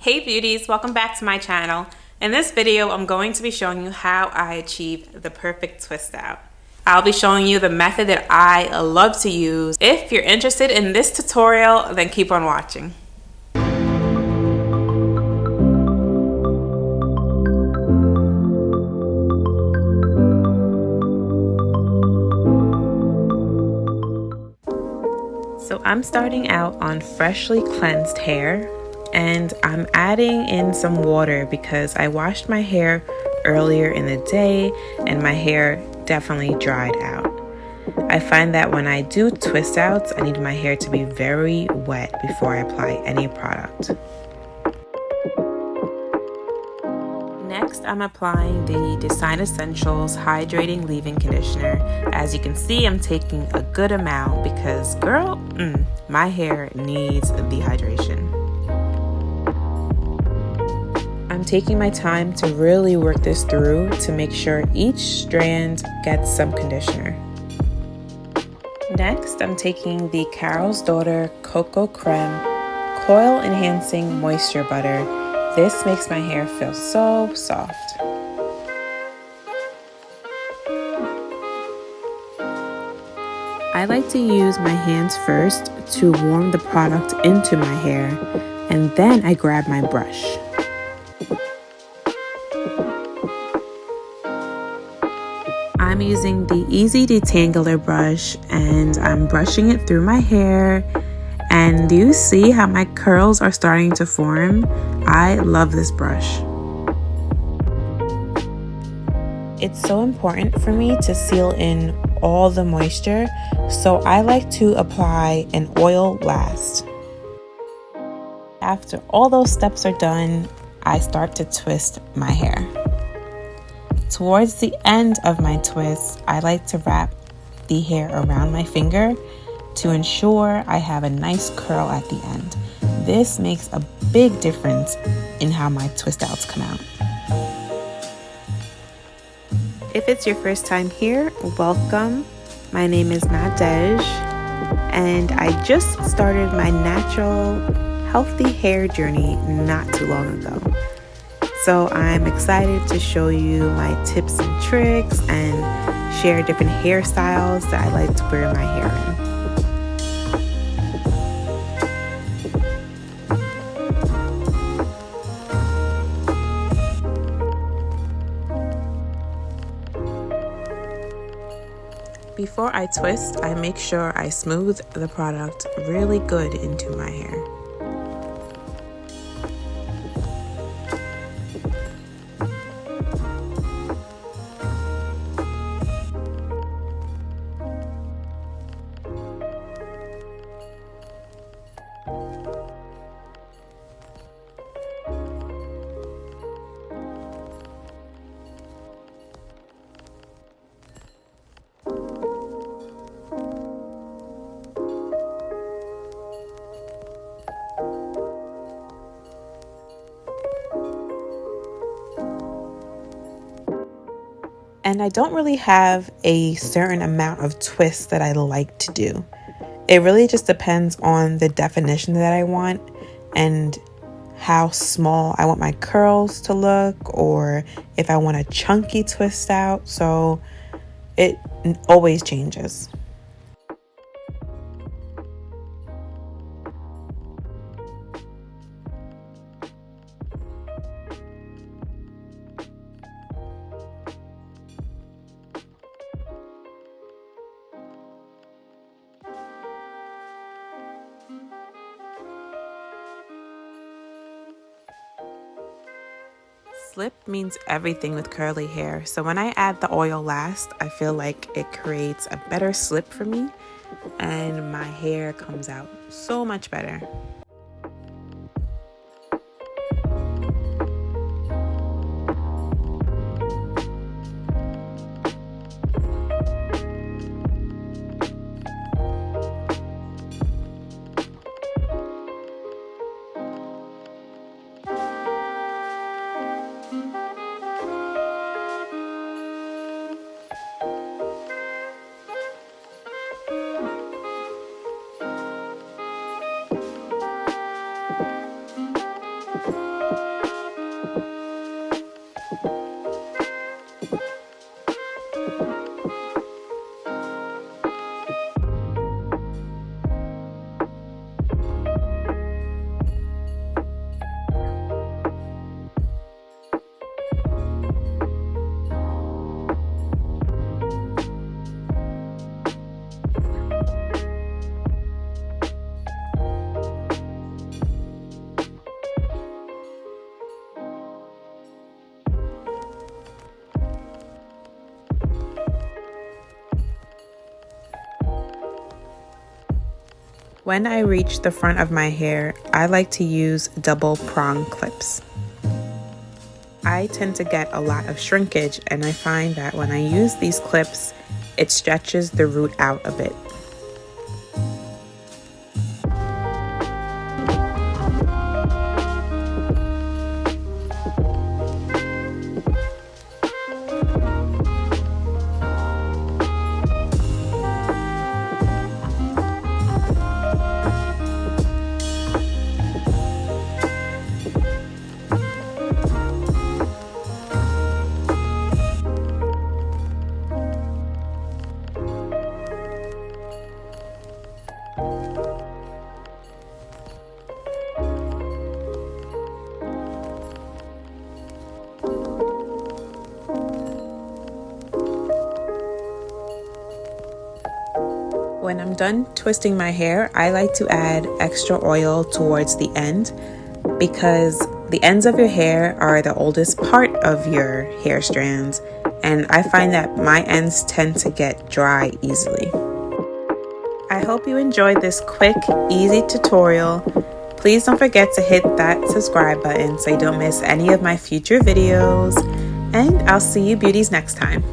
Hey beauties, welcome back to my channel. In this video, I'm going to be showing you how I achieve the perfect twist out. I'll be showing you the method that I love to use. If you're interested in this tutorial, then keep on watching. So I'm starting out on freshly cleansed hair, and I'm adding in some water because I washed my hair earlier in the day and my hair definitely dried out. I find that when I do twist outs, I need my hair to be very wet before I apply any product. Next, I'm applying the Design Essentials Hydrating Leave-In Conditioner. As you can see, I'm taking a good amount because, girl, my hair needs the hydration. I'm taking my time to really work this through to make sure each strand gets some conditioner. Next, I'm taking the Daughter Coco Creme Coil Enhancing Moisture Butter. This makes my hair feel so soft. I like to use my hands first to warm the product into my hair, and then I grab my brush. I'm using the EZ Detangler brush and I'm brushing it through my hair. And do you see how my curls are starting to form? I love this brush. It's so important for me to seal in all the moisture, so I like to apply an oil last. After all those steps are done, I start to twist my hair. Towards the end of my twist, I like to wrap the hair around my finger to ensure I have a nice curl at the end. This makes a big difference in how my twist outs come out. If it's your first time here, welcome. My name is Nadej, and I just started my natural, healthy hair journey not too long ago. So I'm excited to show you my tips and tricks and share different hairstyles that I like to wear my hair in. Before I twist, I make sure I smooth the product really good into my hair. And I don't really have a certain amount of twists that I like to do. It really just depends on the definition that I want and how small I want my curls to look, or if I want a chunky twist out. So it always changes. Slip means everything with curly hair, so when I add the oil last, I feel like it creates a better slip for me and my hair comes out so much better. When I reach the front of my hair, I like to use double prong clips. I tend to get a lot of shrinkage, and I find that when I use these clips, it stretches the root out a bit. When I'm done twisting my hair, I like to add extra oil towards the end because the ends of your hair are the oldest part of your hair strands, and I find that my ends tend to get dry easily. I hope you enjoyed this quick, easy tutorial. Please don't forget to hit that subscribe button so you don't miss any of my future videos, and I'll see you beauties next time.